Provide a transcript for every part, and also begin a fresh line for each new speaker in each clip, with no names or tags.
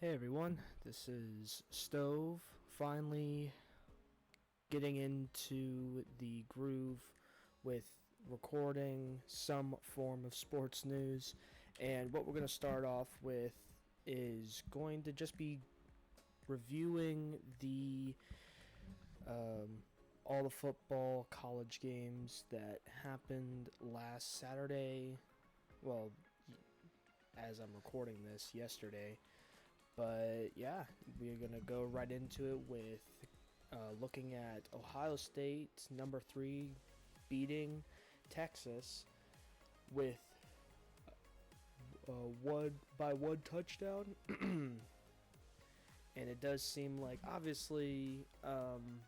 Hey everyone, this is Stove, finally getting into the groove with recording some form of sports news. And what we're going to start off with is going to just be reviewing all the football college games that happened last Saturday. Well, as I'm recording this, yesterday. But yeah, we're going to go right into it with looking at Ohio State, number 3, beating Texas with one touchdown. And it does seem like, obviously,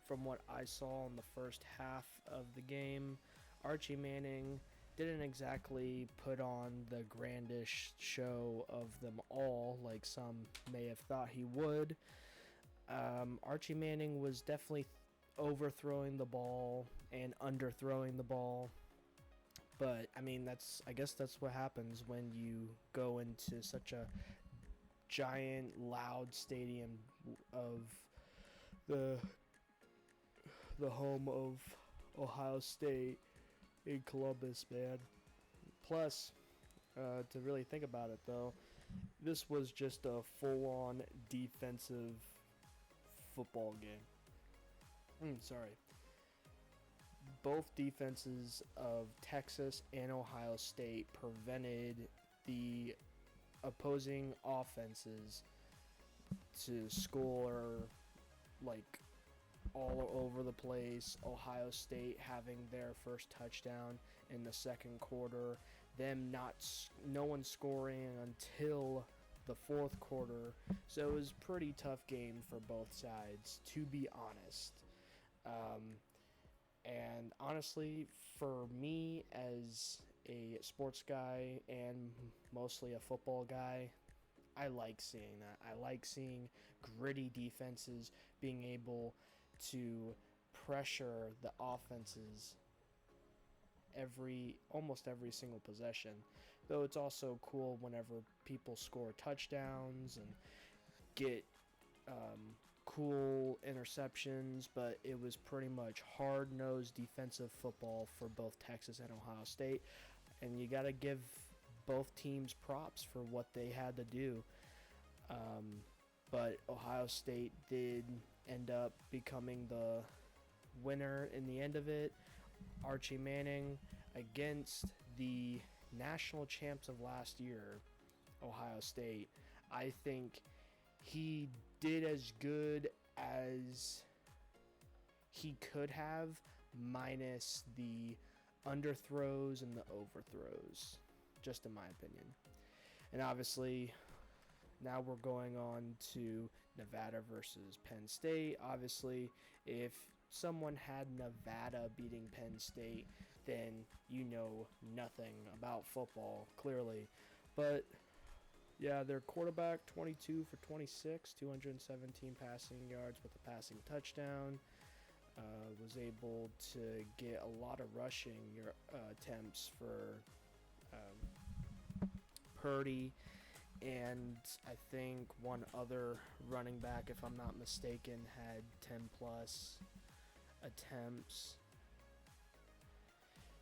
from what I saw in the first half of the game, Archie Manning didn't exactly put on the grandish show of them all like some may have thought he would. Archie Manning was definitely overthrowing the ball and underthrowing the ball. But, I mean, I guess that's what happens when you go into such a giant, loud stadium of the home of Ohio State in Columbus, man. Plus, to really think about it, though, this was just a full-on defensive football game. Sorry. Both defenses of Texas and Ohio State prevented the opposing offenses to score like all over the place. Ohio State having their first touchdown in the second quarter, no one scoring until the fourth quarter. So it was a pretty tough game for both sides, to be honest. And honestly, for me as a sports guy and mostly a football guy, I like seeing that. I like seeing gritty defenses being able to pressure the offenses almost every single possession. Though it's also cool whenever people score touchdowns and get cool interceptions, but it was pretty much hard-nosed defensive football for both Texas and Ohio State, and you got to give both teams props for what they had to do. But Ohio State did end up becoming the winner in the end of it. Archie Manning against the national champs of last year, Ohio State. I think he did as good as he could have, minus the underthrows and the overthrows, just in my opinion. And obviously, now we're going on to Nevada versus Penn State. Obviously, if someone had Nevada beating Penn State, then you know nothing about football, clearly. But yeah, their quarterback, 22 for 26, 217 passing yards with a passing touchdown. Was able to get a lot of rushing attempts for Purdy, and I think one other running back, if I'm not mistaken, had 10-plus attempts.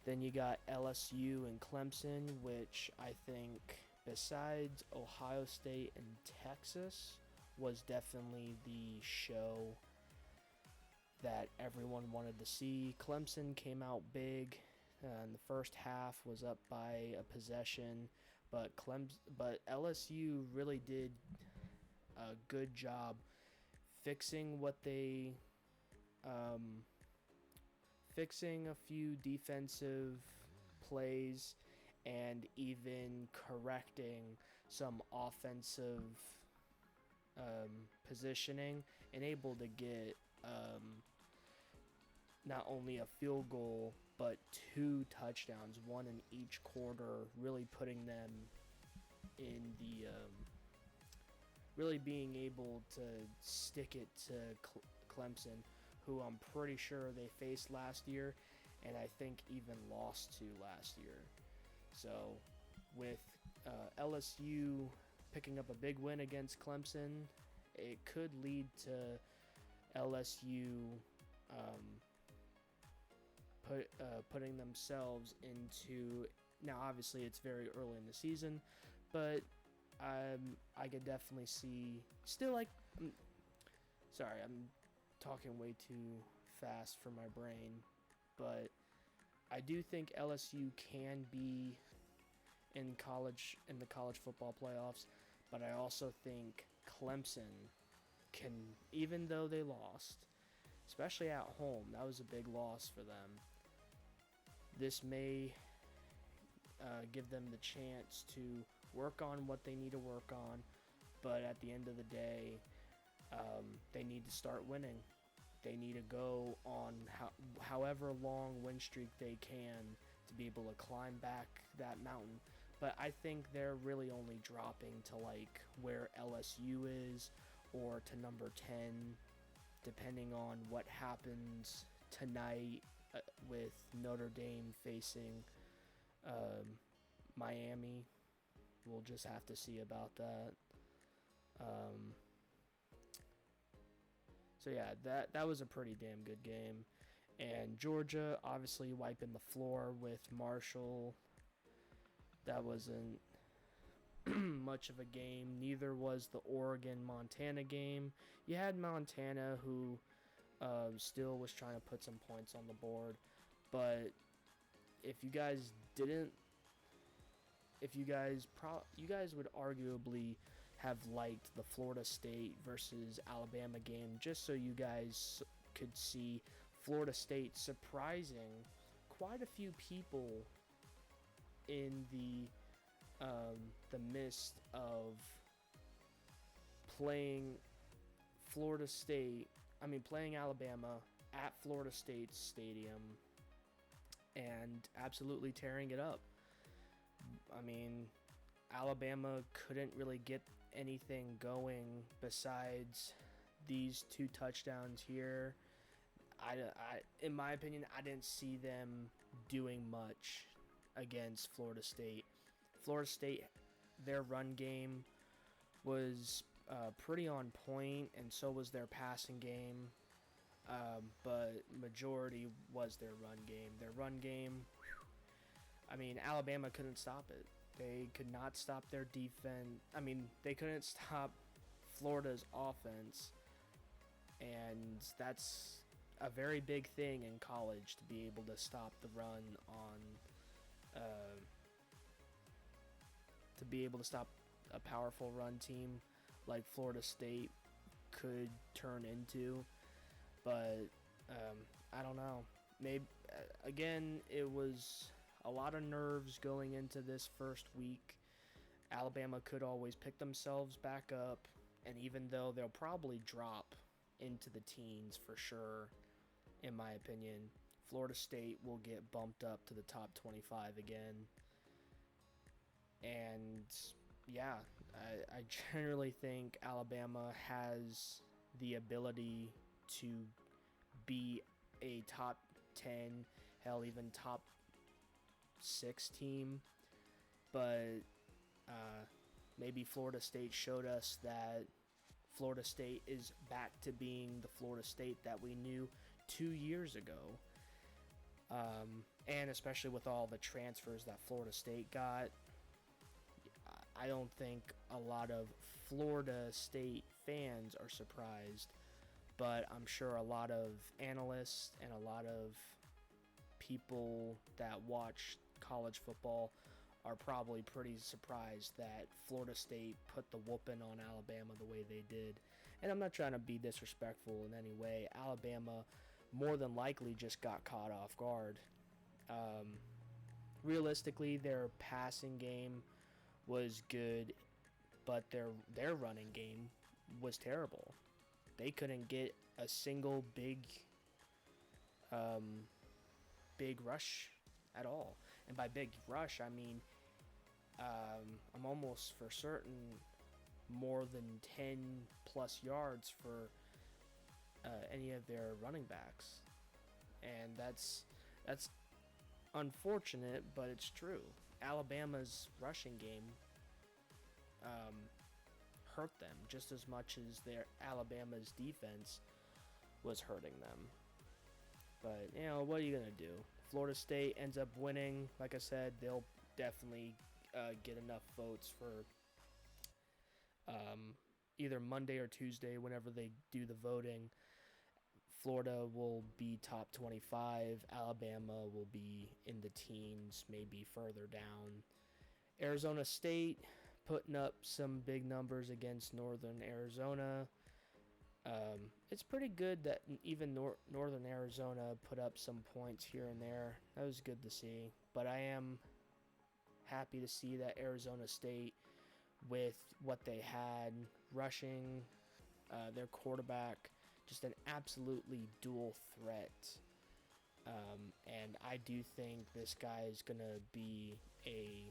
Then you got LSU and Clemson, which I think, besides Ohio State and Texas, was definitely the show that everyone wanted to see. Clemson came out big. In the first half was up by a possession, but LSU really did a good job fixing fixing a few defensive plays and even correcting some offensive positioning, and able to get not only a field goal but 2 touchdowns, one in each quarter, really putting them in the really being able to stick it to Clemson, who I'm pretty sure they faced last year, and I think even lost to last year. So with LSU picking up a big win against Clemson, it could lead to LSU putting themselves into, now obviously it's very early in the season, but I could definitely see, still like, sorry, I'm talking way too fast for my brain, but I do think LSU can be in the college football playoffs, but I also think Clemson can, even though they lost, especially at home, that was a big loss for them. This may give them the chance to work on what they need to work on, but at the end of the day, they need to start winning. They need to go on however long win streak they can to be able to climb back that mountain. But I think they're really only dropping to like where LSU is or to number 10, depending on what happens tonight with Notre Dame facing Miami. We'll just have to see about that. So yeah, that was a pretty damn good game. And Georgia obviously wiping the floor with Marshall. That wasn't much of a game. Neither was the Oregon-Montana game. You had Montana, who still was trying to put some points on the board. But if you guys didn't, you guys would arguably have liked the Florida State versus Alabama game, just so you guys could see Florida State surprising quite a few people in the midst of playing playing Alabama at Florida State's stadium and absolutely tearing it up. I mean, Alabama couldn't really get anything going besides these 2 touchdowns here. I in my opinion, I didn't see them doing much against Florida State. Florida State, their run game was pretty on point, and so was their passing game. But majority was their run game. Their run game, I mean, Alabama couldn't stop it. They could not stop their defense. I mean, they couldn't stop Florida's offense. And that's a very big thing in college, to be able to stop the run on, to be able to stop a powerful run team like Florida State could turn into. But I don't know. Maybe again, it was a lot of nerves going into this first week. Alabama could always pick themselves back up, and even though they'll probably drop into the teens for sure, in my opinion, Florida State will get bumped up to the top 25 again. And yeah, I generally think Alabama has the ability to be a top 10, hell, even top 6 team. But maybe Florida State showed us that Florida State is back to being the Florida State that we knew 2 years ago. And especially with all the transfers that Florida State got, I don't think a lot of Florida State fans are surprised, but I'm sure a lot of analysts and a lot of people that watch college football are probably pretty surprised that Florida State put the whooping on Alabama the way they did. And I'm not trying to be disrespectful in any way. Alabama more than likely just got caught off guard. Realistically, their passing game was good, but their running game was terrible. They couldn't get a single big rush at all. And by big rush, I mean I'm almost for certain more than 10 plus yards for any of their running backs. And that's unfortunate, but it's true. Alabama's rushing game hurt them just as much as their Alabama's defense was hurting them. But, what are you going to do? Florida State ends up winning. Like I said, they'll definitely get enough votes for either Monday or Tuesday, whenever they do the voting. Florida will be top 25. Alabama will be in the teens, maybe further down. Arizona State putting up some big numbers against Northern Arizona. It's pretty good that even Northern Arizona put up some points here and there. That was good to see. But I am happy to see that Arizona State, with what they had rushing, their quarterback, just an absolutely dual threat. And I do think this guy is going to be a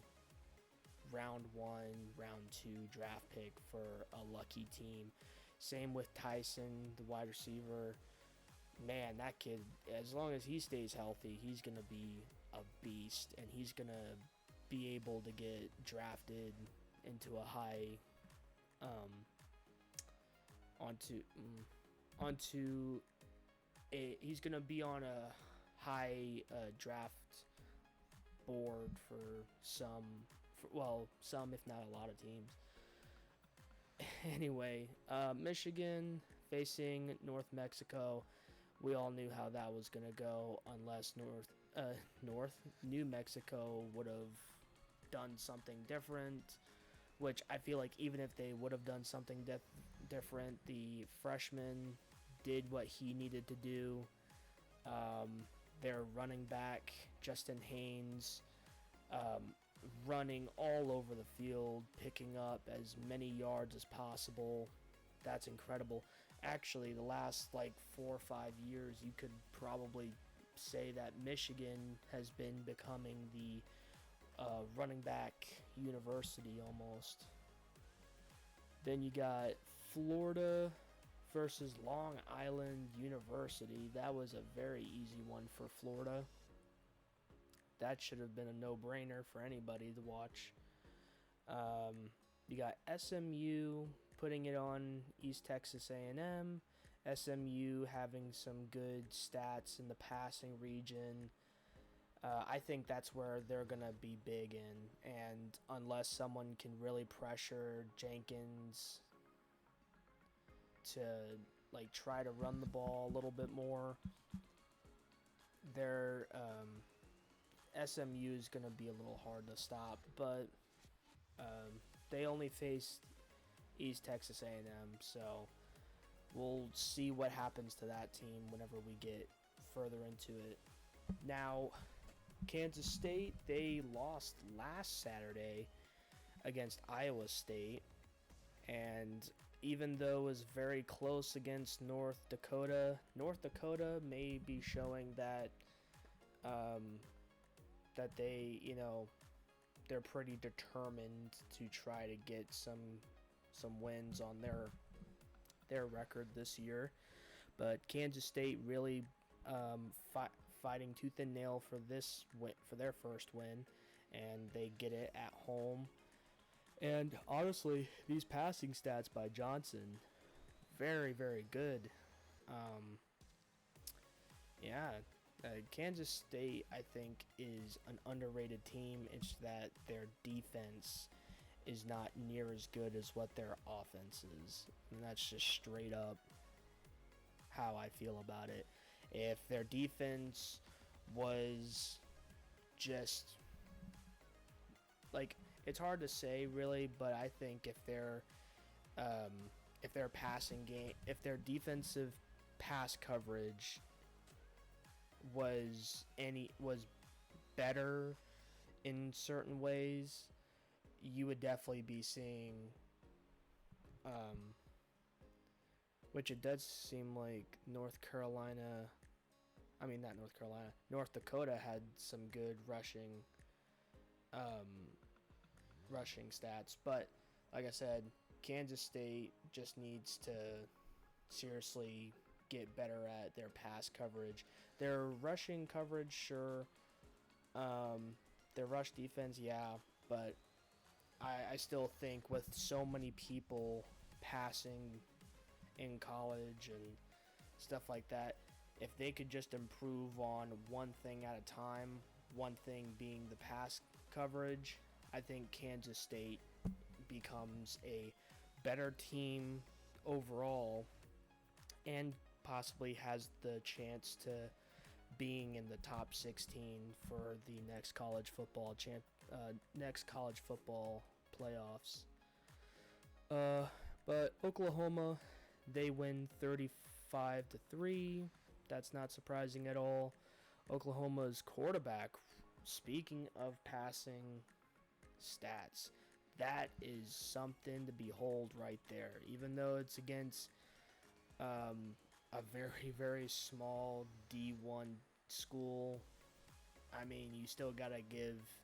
round 1, round 2 draft pick for a lucky team. Same with Tyson, the wide receiver. Man, that kid, as long as he stays healthy, he's going to be a beast, and he's going to be able to get drafted into a high, he's going to be on a high draft board for some if not a lot of teams. Anyway, Michigan facing North Mexico. We all knew how that was going to go, unless New Mexico would have done something different, which I feel like even if they would have done something different, the freshman did what he needed to do. Their running back, Justin Haynes, running all over the field, picking up as many yards as possible. That's incredible. Actually, the last 4 or 5 years, you could probably say that Michigan has been becoming the running back university almost. Then you got Florida versus Long Island University. That was a very easy one for Florida. That should have been a no-brainer for anybody to watch. You got SMU putting it on East Texas A&M. SMU having some good stats in the passing region. I think that's where they're going to be big in. And unless someone can really pressure Jenkins to try to run the ball a little bit more, their SMU is going to be a little hard to stop. But they only faced East Texas A&M, so we'll see what happens to that team whenever we get further into it. Now, Kansas State, they lost last Saturday against Iowa State, and even though it was very close against North Dakota may be showing that that they're pretty determined to try to get some wins on their record this year. But Kansas State really fighting tooth and nail for their first win, and they get it at home. And honestly, these passing stats by Johnson, very, very good. Kansas State, I think, is an underrated team. It's that their defense is not near as good as what their offense is. And that's just straight up how I feel about it. If their defense was just it's hard to say really, but I think if their passing game, if their defensive pass coverage was better in certain ways, you would definitely be seeing which it does seem like North Dakota had some good rushing stats. But like I said, Kansas State just needs to seriously get better at their pass coverage. Their rushing coverage, sure. Their rush defense, yeah, but I still think with so many people passing in college and stuff like that, if they could just improve on one thing at a time, one thing being the pass coverage, I think Kansas State becomes a better team overall and possibly has the chance to being in the top 16 for the next college football playoffs. But Oklahoma, they win 35-3. That's not surprising at all. Oklahoma's quarterback, speaking of passing stats, that is something to behold right there. Even though it's against a very, very small D1 school, I mean, you still gotta give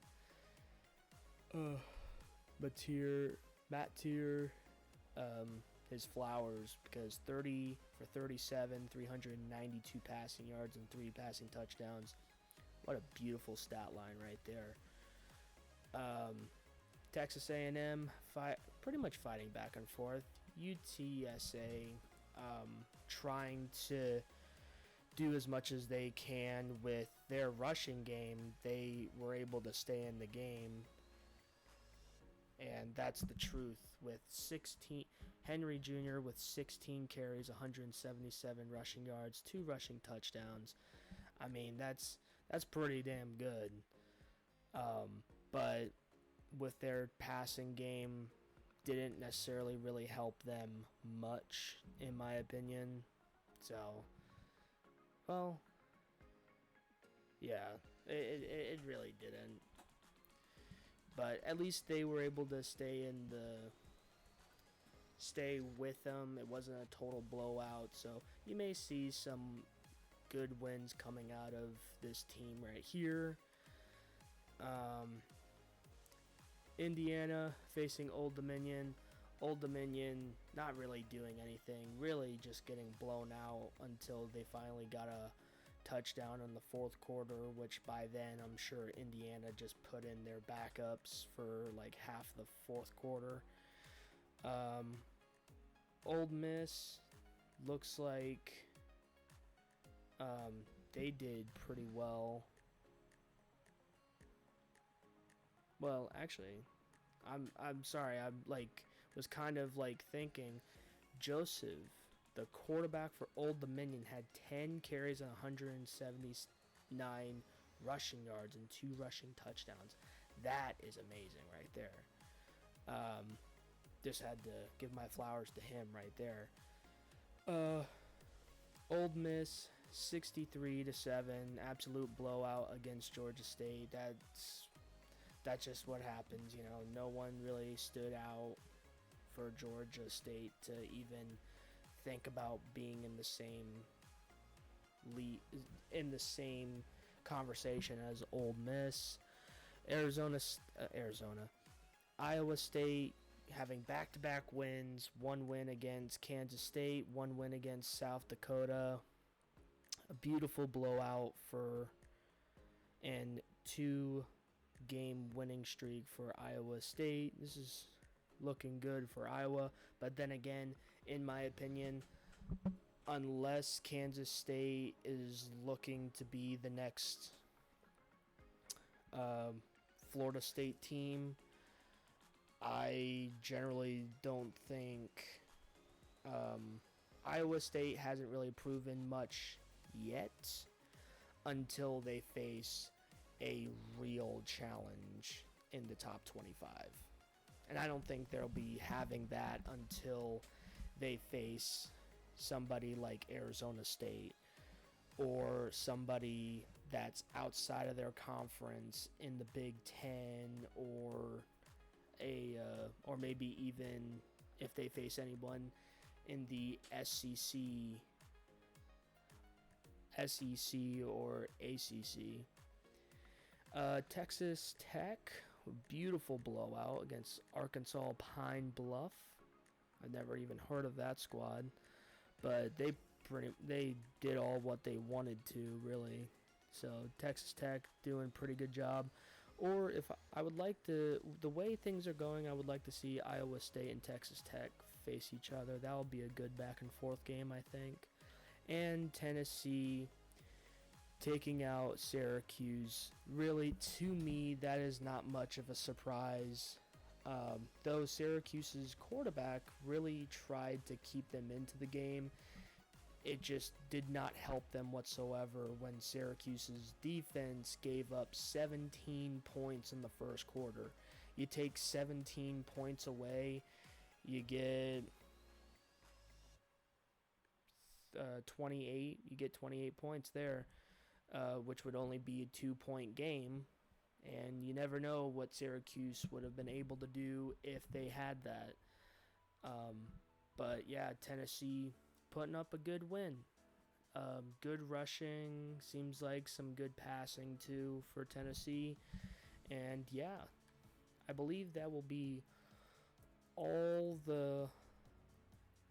Matt Tier his flowers, because 30 for 37, 392 passing yards and 3 passing touchdowns. What a beautiful stat line right there. Texas A&M pretty much fighting back and forth. UTSA trying to do as much as they can with their rushing game. They were able to stay in the game, and that's the truth. With 16, Henry Jr. with 16 carries, 177 rushing yards, 2 rushing touchdowns. I mean, that's pretty damn good. But with their passing game, didn't necessarily really help them much, in my opinion. So, well, yeah, it really didn't. But at least they were able to stay with them. It wasn't a total blowout, so you may see some good wins coming out of this team right here. Indiana facing Old Dominion. Old Dominion not really doing anything, really just getting blown out until they finally got a touchdown in the fourth quarter, which by then I'm sure Indiana just put in their backups for like half the fourth quarter. Ole Miss looks like they did pretty well. Well, actually, I'm sorry. I'm was kind of thinking Joseph, the quarterback for Old Dominion, had 10 carries and 179 rushing yards and 2 rushing touchdowns. That is amazing right there. Just had to give my flowers to him right there. Old Miss 63-7, absolute blowout against Georgia State. That's just what happens, you know. No one really stood out for Georgia State to even think about being in the same conversation as Ole Miss. Iowa State having back-to-back wins, 1 win against Kansas State, 1 win against South Dakota. A beautiful blowout and 2-game winning streak for Iowa State. This is looking good for Iowa, but then again, in my opinion, unless Kansas State is looking to be the next Florida State team, I generally don't think Iowa State hasn't really proven much yet until they face a real challenge in the top 25. And I don't think they'll be having that until they face somebody like Arizona State or somebody that's outside of their conference in the Big Ten, or maybe even if they face anyone in the SEC or ACC. Texas Tech, beautiful blowout against Arkansas Pine Bluff. I've never even heard of that squad, but they did all what they wanted to, really. So Texas Tech doing a pretty good job. Or if I would like to, the way things are going, I would like to see Iowa State and Texas Tech face each other. That will be a good back and forth game, I think. And Tennessee taking out Syracuse. Really, to me, that is not much of a surprise. Though Syracuse's quarterback really tried to keep them into the game, it just did not help them whatsoever when Syracuse's defense gave up 17 points in the first quarter. You take 17 points away, you get 28. You get 28 points there, which would only be a 2-point game. And you never know what Syracuse would have been able to do if they had that. But yeah, Tennessee putting up a good win. Good rushing, seems like some good passing too for Tennessee. And yeah, I believe that will be all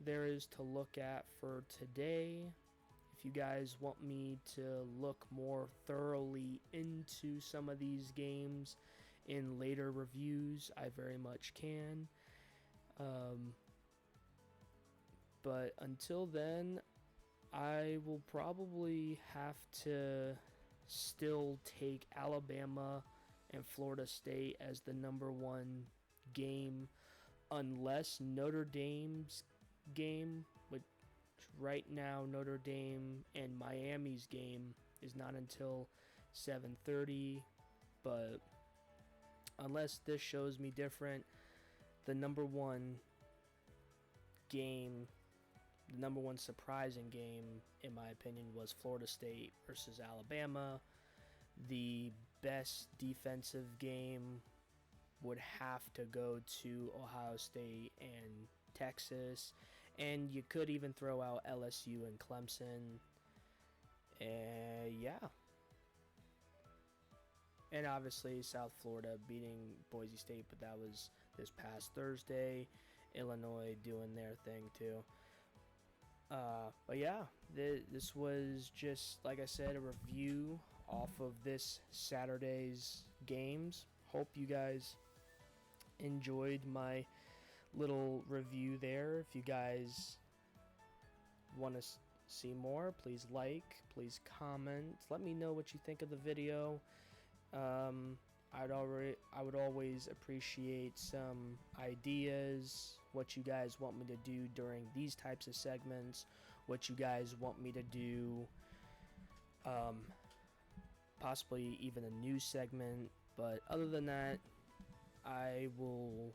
there is to look at for today. If you guys want me to look more thoroughly into some of these games in later reviews, I very much can. But until then, I will probably have to still take Alabama and Florida State as the #1 game, unless Notre Dame's game, which right now Notre Dame and Miami's game is not until 7:30, but unless this shows me different, the #1 game, the #1 surprising game, in my opinion, was Florida State versus Alabama. The best defensive game would have to go to Ohio State and Texas, and you could even throw out LSU and Clemson. Yeah. And obviously South Florida beating Boise State, but that was this past Thursday. Illinois doing their thing too. But yeah, this was just, like I said, a review off of this Saturday's games. Hope you guys enjoyed my little review there. If you guys want to see more, please like, please comment, let me know what you think of the video. I would always appreciate some ideas, what you guys want me to do during these types of segments, what you guys want me to do, possibly even a new segment. But other than that, I will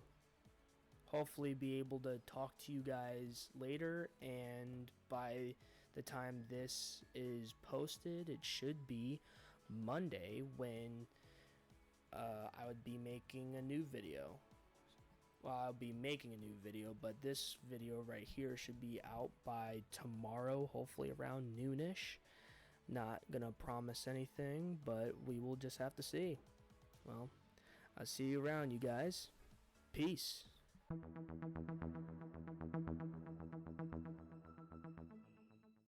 hopefully be able to talk to you guys later, and by the time this is posted, it should be Monday when I would be making a new video. Well, I'll be making a new video, but this video right here should be out by tomorrow, hopefully around noonish. Not gonna promise anything, but we will just have to see. Well, I'll see you around, you guys. Peace.